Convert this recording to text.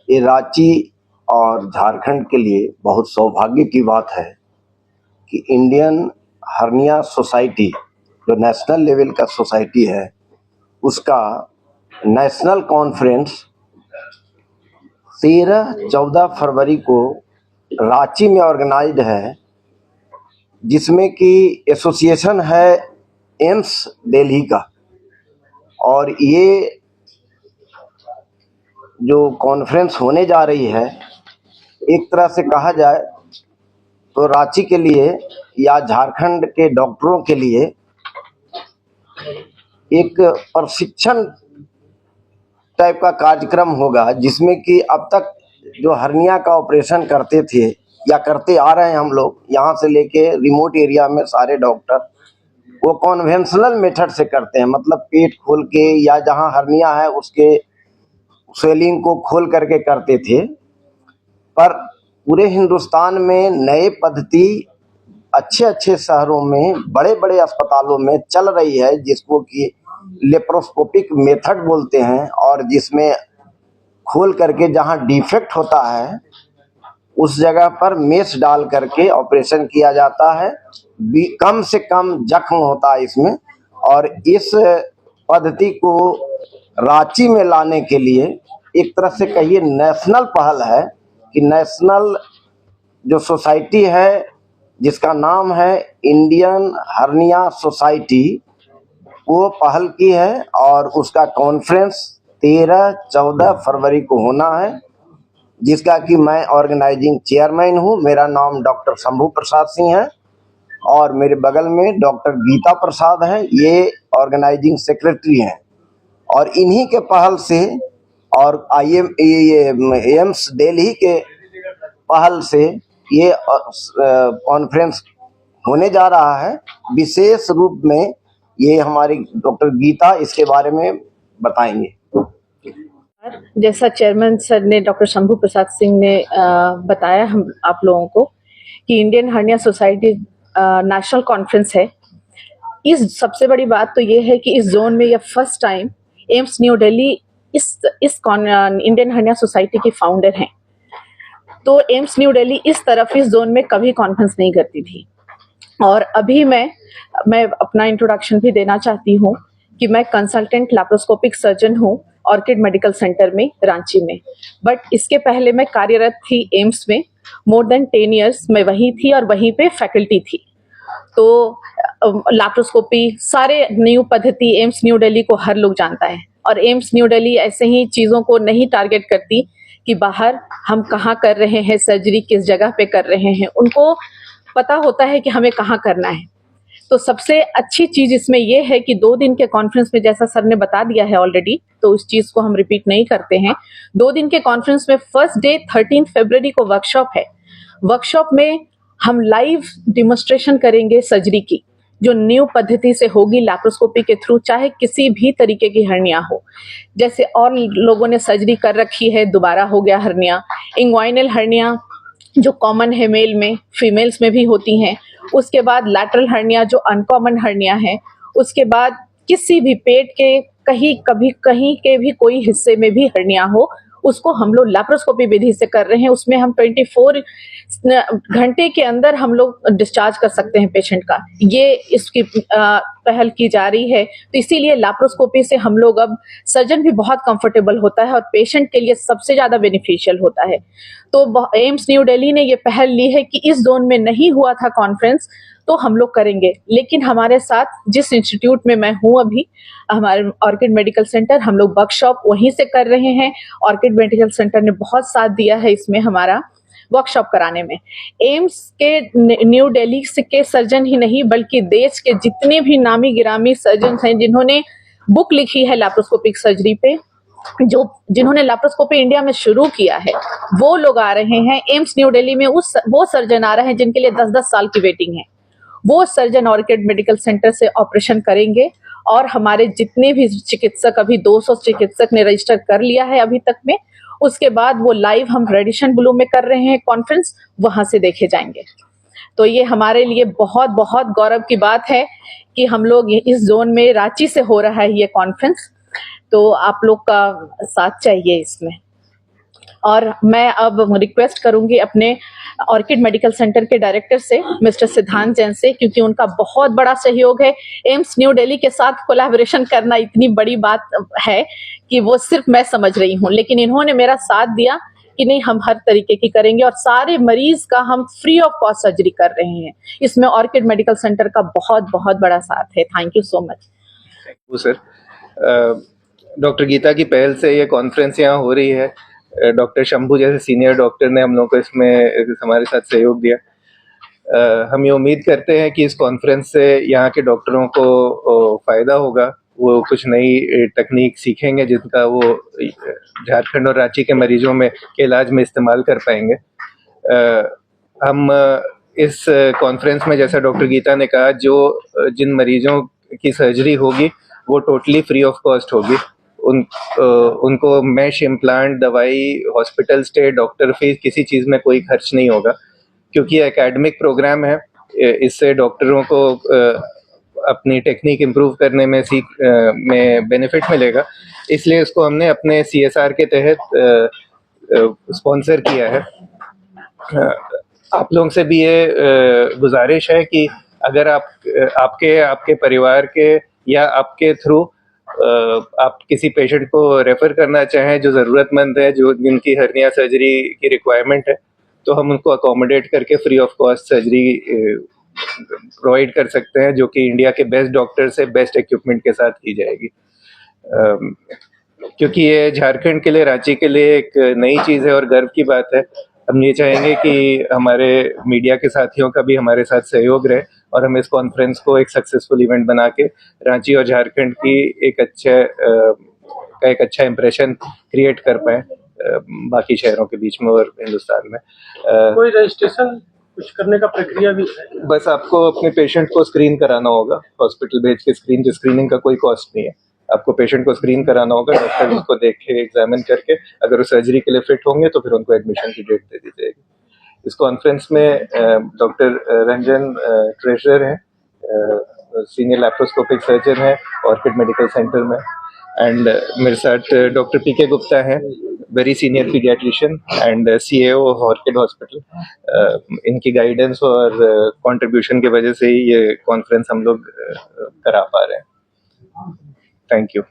ये रांची और झारखंड के लिए बहुत सौभाग्य की बात है कि इंडियन हर्निया सोसाइटी जो नेशनल लेवल का सोसाइटी है उसका नेशनल कॉन्फ्रेंस 13-14 फरवरी को रांची में ऑर्गेनाइज्ड है, जिसमें कि एसोसिएशन है एम्स दिल्ली का। और ये जो कॉन्फ्रेंस होने जा रही है, एक तरह से कहा जाए तो रांची के लिए या झारखंड के डॉक्टरों के लिए एक प्रशिक्षण टाइप का कार्यक्रम होगा, जिसमें कि अब तक जो हर्निया का ऑपरेशन करते थे या करते आ रहे हैं हम लोग, यहाँ से लेके रिमोट एरिया में सारे डॉक्टर वो कॉन्वेंशनल मेथड से करते हैं, मतलब पेट खोल के या जहाँ हर्निया है उसके स्वेलिंग को खोल करके करते थे। पर पूरे हिंदुस्तान में नए पद्धति अच्छे अच्छे शहरों में बड़े बड़े अस्पतालों में चल रही है, जिसको कि लेप्रोस्कोपिक मेथड बोलते हैं, और जिसमें खोल करके जहां डिफेक्ट होता है उस जगह पर मेश डाल करके ऑपरेशन किया जाता है। कम से कम जख्म होता है इसमें। और इस पद्धति को रांची में लाने के लिए एक तरह से कहिए नेशनल पहल है कि नेशनल जो सोसाइटी है जिसका नाम है इंडियन हर्निया सोसाइटी, वो पहल की है और उसका कॉन्फ्रेंस 13-14 फरवरी को होना है, जिसका कि मैं ऑर्गेनाइजिंग चेयरमैन हूँ। मेरा नाम डॉक्टर शंभू प्रसाद सिंह है और मेरे बगल में डॉक्टर गीता प्रसाद है, ये ऑर्गेनाइजिंग सेक्रेटरी हैं। और इन्हीं के पहल से और एम्स दिल्ली के पहल से ये कॉन्फ्रेंस होने जा रहा है। विशेष रूप में ये हमारी डॉक्टर गीता इसके बारे में बताएंगे। जैसा चेयरमैन सर ने, डॉक्टर शंभू प्रसाद सिंह ने बताया हम आप लोगों को कि Indian hernia society national conference है। इस सबसे बड़ी बात तो ये है कि इस जोन में यह first time AIIMS new Delhi इस इंडियन हर्निया सोसाइटी की फाउंडर हैं। तो एम्स न्यू दिल्ली इस तरफ इस जोन में कभी कॉन्फ्रेंस नहीं करती थी। और अभी मैं अपना इंट्रोडक्शन भी देना चाहती हूँ कि मैं कंसल्टेंट लैप्रोस्कोपिक सर्जन हूँ ऑर्किड मेडिकल सेंटर में रांची में। बट इसके पहले मैं कार्यरत थी एम्स में, मोर देन 10 years मैं वहीं थी और वहीं पे फैकल्टी थी। तो लैप्रोस्कोपी सारे न्यू पद्धति एम्स न्यू दिल्ली को हर लोग जानता है। और एम्स न्यू दिल्ली ऐसे ही चीज़ों को नहीं टारगेट करती कि बाहर हम कहाँ कर रहे हैं सर्जरी, किस जगह पे कर रहे हैं, उनको पता होता है कि हमें कहाँ करना है। तो सबसे अच्छी चीज इसमें यह है कि 2 दिन के कॉन्फ्रेंस में, जैसा सर ने बता दिया है ऑलरेडी, तो उस चीज को हम रिपीट नहीं करते हैं। 2 दिन के कॉन्फ्रेंस में फर्स्ट डे 13 फरवरी को वर्कशॉप है। वर्कशॉप में हम लाइव डिमोन्स्ट्रेशन करेंगे सर्जरी की, जो न्यू पद्धति से होगी लैप्रोस्कोपी के थ्रू, चाहे किसी भी तरीके की हर्निया हो। जैसे और लोगों ने सर्जरी कर रखी है, दोबारा हो गया हर्निया, इंग्वाइनल हर्निया जो कॉमन है मेल में, फीमेल्स में भी होती हैं। उसके बाद लैटरल हर्निया जो अनकॉमन हर्निया है। उसके बाद किसी भी पेट के कहीं के भी कोई हिस्से में भी हर्निया हो, उसको हम लोग लैप्रोस्कोपी विधि से कर रहे हैं। उसमें हम 24 घंटे के अंदर हम लोग डिस्चार्ज कर सकते हैं पेशेंट का। ये इसकी पहल की जा रही है। तो इसीलिए लैप्रोस्कोपी से हम लोग अब सर्जन भी बहुत कंफर्टेबल होता है और पेशेंट के लिए सबसे ज्यादा बेनिफिशियल होता है। तो एम्स न्यू दिल्ली ने ये पहल ली है कि इस जोन में नहीं हुआ था कॉन्फ्रेंस, तो हम लोग करेंगे। लेकिन हमारे साथ जिस इंस्टीट्यूट में मैं हूँ अभी, हमारे ऑर्किड मेडिकल सेंटर, हम लोग वर्कशॉप वहीं से कर रहे हैं। ऑर्किड मेडिकल सेंटर ने बहुत साथ दिया है इसमें हमारा वर्कशॉप कराने में। एम्स के न्यू दिल्ली के सर्जन ही नहीं बल्कि देश के जितने भी नामी गिरामी सर्जन हैं जिन्होंने बुक लिखी है लैप्रोस्कोपिक सर्जरी पे, जिन्होंने लैप्रोस्कोपी इंडिया में शुरू किया है, वो लोग आ रहे हैं एम्स न्यू दिल्ली में। वो सर्जन आ रहे हैं जिनके लिए 10-10 साल की वेटिंग है। वो सर्जन ऑर्किड मेडिकल सेंटर से ऑपरेशन करेंगे। और हमारे जितने भी चिकित्सक, अभी 200 चिकित्सक ने रजिस्टर कर लिया है अभी तक में। उसके बाद वो लाइव हम रेडिशन ब्लू में कर रहे हैं कॉन्फ्रेंस, वहां से देखे जाएंगे। तो ये हमारे लिए बहुत बहुत गौरव की बात है कि हम लोग इस जोन में रांची से हो रहा है ये कॉन्फ्रेंस। तो आप लोग का साथ चाहिए इसमें। और मैं अब रिक्वेस्ट करूंगी अपने ऑर्किड मेडिकल सेंटर के डायरेक्टर से मिस्टर सिद्धांत जैन से, क्योंकि उनका बहुत बड़ा सहयोग है। एम्स न्यू दिल्ली के साथ कोलैबोरेशन करना इतनी बड़ी बात है कि वो सिर्फ मैं समझ रही हूँ, लेकिन इन्होंने मेरा साथ दिया कि नहीं, हम हर तरीके की करेंगे और सारे मरीज का हम फ्री ऑफ कॉस्ट सर्जरी कर रहे हैं। इसमें ऑर्किड मेडिकल सेंटर का बहुत बहुत बड़ा साथ है। Thank you so much. Thank you sir. Doctor Geeta की पहल से ये कॉन्फ्रेंस यहाँ हो रही है। डॉक्टर शंभू जैसे सीनियर डॉक्टर ने हम लोगों को इसमें हमारे साथ सहयोग दिया। हम ये उम्मीद करते हैं कि इस कॉन्फ्रेंस से यहाँ के डॉक्टरों को फ़ायदा होगा, वो कुछ नई तकनीक सीखेंगे जिनका वो झारखंड और रांची के मरीजों में के इलाज में इस्तेमाल कर पाएंगे। हम इस कॉन्फ्रेंस में, जैसा डॉक्टर गीता ने कहा, जिन मरीजों की सर्जरी होगी वो टोटली फ्री ऑफ कॉस्ट होगी। उनको मैश इम्प्लांट, दवाई, हॉस्पिटल स्टे, डॉक्टर फीस, किसी चीज़ में कोई खर्च नहीं होगा, क्योंकि एकेडमिक प्रोग्राम है। इससे डॉक्टरों को अपनी टेक्निक इम्प्रूव करने में में बेनिफिट मिलेगा, इसलिए इसको हमने अपने CSR के तहत स्पॉन्सर किया है। आप लोगों से भी ये गुजारिश है कि अगर आपके परिवार के या आपके थ्रू आप किसी पेशेंट को रेफर करना चाहें जो ज़रूरतमंद है, जिनकी हर्निया सर्जरी की रिक्वायरमेंट है, तो हम उनको अकोमोडेट करके free of cost surgery provide कर सकते हैं, जो कि इंडिया के बेस्ट डॉक्टर से बेस्ट इक्विपमेंट के साथ की जाएगी। क्योंकि ये झारखंड के लिए, रांची के लिए एक नई चीज़ है और गर्व की बात है। हम ये चाहेंगे कि हमारे मीडिया के साथियों का भी हमारे साथ सहयोग रहे और हम इस कॉन्फ्रेंस को एक सक्सेसफुल इवेंट बना के रांची और झारखंड की एक अच्छा इंप्रेशन क्रिएट कर पाए बाकी शहरों के बीच में और हिंदुस्तान में। कोई रजिस्ट्रेशन कुछ करने का प्रक्रिया भी है? बस आपको अपने पेशेंट को स्क्रीन कराना होगा, हॉस्पिटल भेज के स्क्रीनिंग का कोई कॉस्ट नहीं है। आपको पेशेंट को स्क्रीन कराना होगा, डॉक्टर उसको देख के एग्जामिन करके अगर वो सर्जरी के लिए फिट होंगे तो फिर उनको एडमिशन की डेट दे दी जाएगी। इस कॉन्फ्रेंस में डॉक्टर रंजन ट्रेजरर हैं, सीनियर लैप्रोस्कोपिक सर्जन है ऑर्किड मेडिकल सेंटर में, एंड मेरे साथ डॉक्टर PK गुप्ता हैं, very senior paediatrician and CEO of orchid hospital. इनकी गाइडेंस और कंट्रीब्यूशन की वजह से ही ये कॉन्फ्रेंस हम लोग करा पा रहे हैं। Thank you.